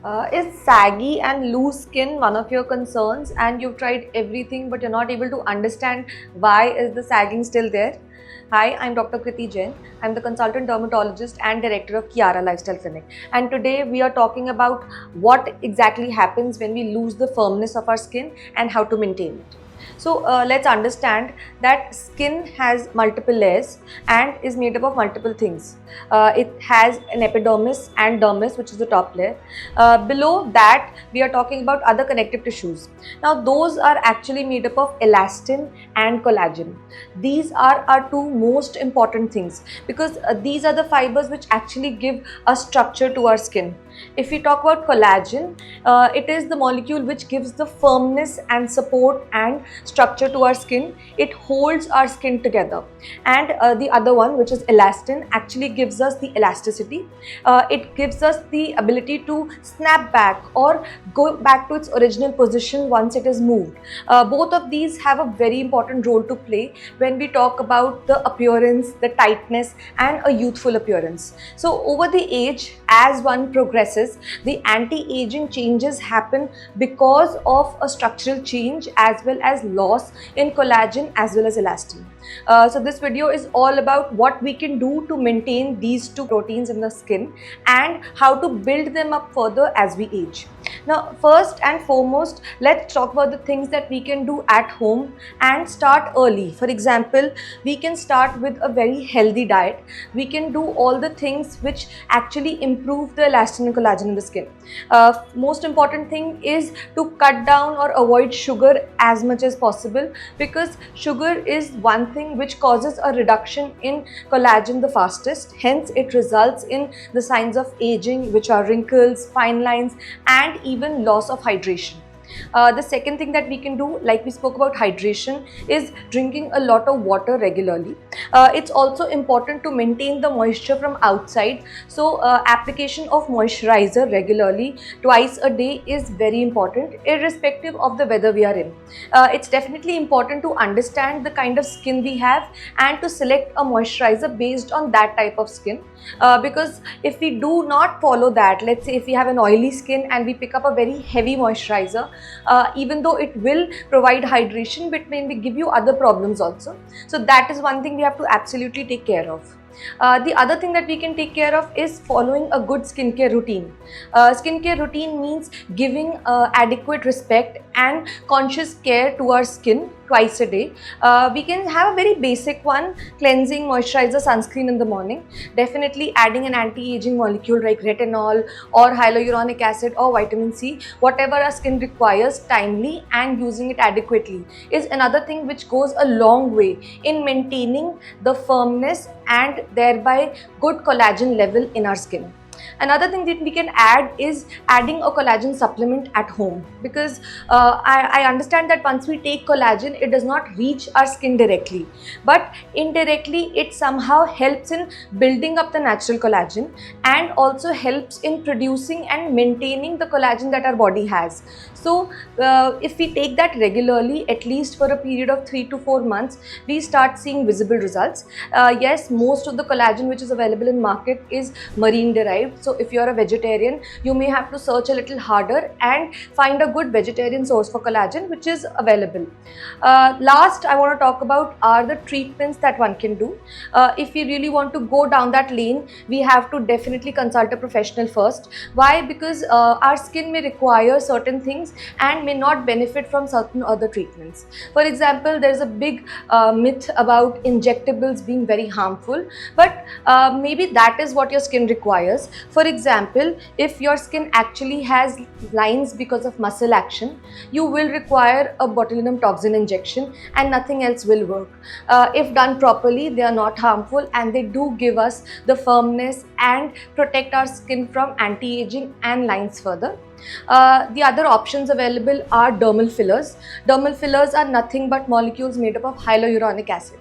Is saggy and loose skin one of your concerns and you've tried everything but you're not able to understand why is the sagging still there? Hi, I'm Dr. Kriti Jain. I'm the consultant dermatologist and director of Kiara Lifestyle Clinic. And today we are talking about what exactly happens when we lose the firmness of our skin and how to maintain it. So let's understand that skin has multiple layers and is made up of multiple things. It has an epidermis and dermis, which is the top layer. Below that, we are talking about other connective tissues. Now, those are actually made up of elastin and collagen. These are our two most important things because these are the fibers which actually give a structure to our skin. If we talk about collagen, it is the molecule which gives the firmness and support and structure to our skin. It holds our skin together. And the other one, which is elastin, actually gives us the elasticity. It gives us the ability to snap back or go back to its original position once it is moved. Both of these have a very important role to play when we talk about the appearance, the tightness and a youthful appearance. So over the age, as one progresses, the anti-aging changes happen because of a structural change as well as loss in collagen as well as elastin. So this video is all about what we can do to maintain these two proteins in the skin and how to build them up further as we age. Now, first and foremost, let's talk about the things that we can do at home and start early. For example, we can start with a very healthy diet. We can do all the things which actually improve the elastin and collagen in the skin. Most important thing is to cut down or avoid sugar as much as possible because sugar is one thing which causes a reduction in collagen the fastest. Hence, it results in the signs of aging, which are wrinkles, fine lines, and even loss of hydration. The second thing that we can do, like we spoke about hydration, is drinking a lot of water regularly. It's also important to maintain the moisture from outside. So application of moisturizer regularly twice a day is very important irrespective of the weather we are in. It's definitely important to understand the kind of skin we have and to select a moisturizer based on that type of skin. Because if we do not follow that, let's say if we have an oily skin and we pick up a very heavy moisturizer, even though it will provide hydration, but maybe give you other problems also. So that is one thing we have to absolutely take care of. The other thing that we can take care of is following a good skincare routine. Skincare routine means giving adequate respect and conscious care to our skin twice a day. We can have a very basic one: cleansing, moisturizer, sunscreen in the morning. Definitely adding an anti-aging molecule like retinol or hyaluronic acid or vitamin C, whatever our skin requires, timely and using it adequately is another thing which goes a long way in maintaining the firmness and thereby good collagen level in our skin. Another thing that we can add is adding a collagen supplement at home because I understand that once we take collagen, it does not reach our skin directly, but indirectly it somehow helps in building up the natural collagen and also helps in producing and maintaining the collagen that our body has. So if we take that regularly, at least for a period of 3 to 4 months, we start seeing visible results. Yes, most of the collagen which is available in market is marine derived. So if you're a vegetarian, you may have to search a little harder and find a good vegetarian source for collagen which is available. Last, I want to talk about are the treatments that one can do. If we really want to go down that lane, we have to definitely consult a professional first. Why? Because our skin may require certain things and may not benefit from certain other treatments. For example, there is a big myth about injectables being very harmful, but maybe that is what your skin requires. For example, if your skin actually has lines because of muscle action, you will require a botulinum toxin injection and nothing else will work. If done properly, they are not harmful and they do give us the firmness and protect our skin from anti-aging and lines further. The other options available are dermal fillers. Dermal fillers are nothing but molecules made up of hyaluronic acid.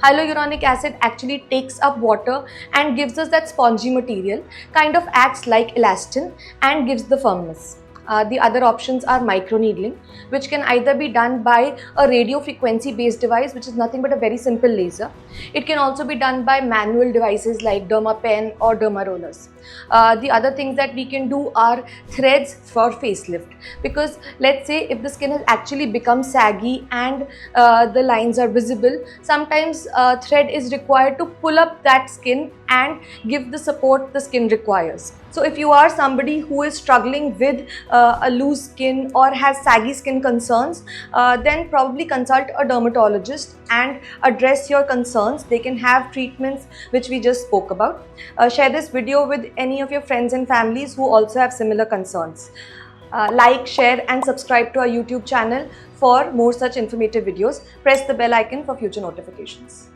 Hyaluronic acid actually takes up water and gives us that spongy material, kind of acts like elastin and gives the firmness. The other options are microneedling, which can either be done by a radio frequency based device, which is nothing but a very simple laser. It can also be done by manual devices like dermapen or derma rollers. The other things that we can do are threads for facelift, because let's say if the skin has actually become saggy and the lines are visible, sometimes thread is required to pull up that skin and give the support the skin requires. So if you are somebody who is struggling with a loose skin or has saggy skin concerns, then probably consult a dermatologist and address your concerns. They can have treatments which we just spoke about. Share this video with any of your friends and families who also have similar concerns. Like, share and subscribe to our YouTube channel for more such informative videos. Press the bell icon for future notifications.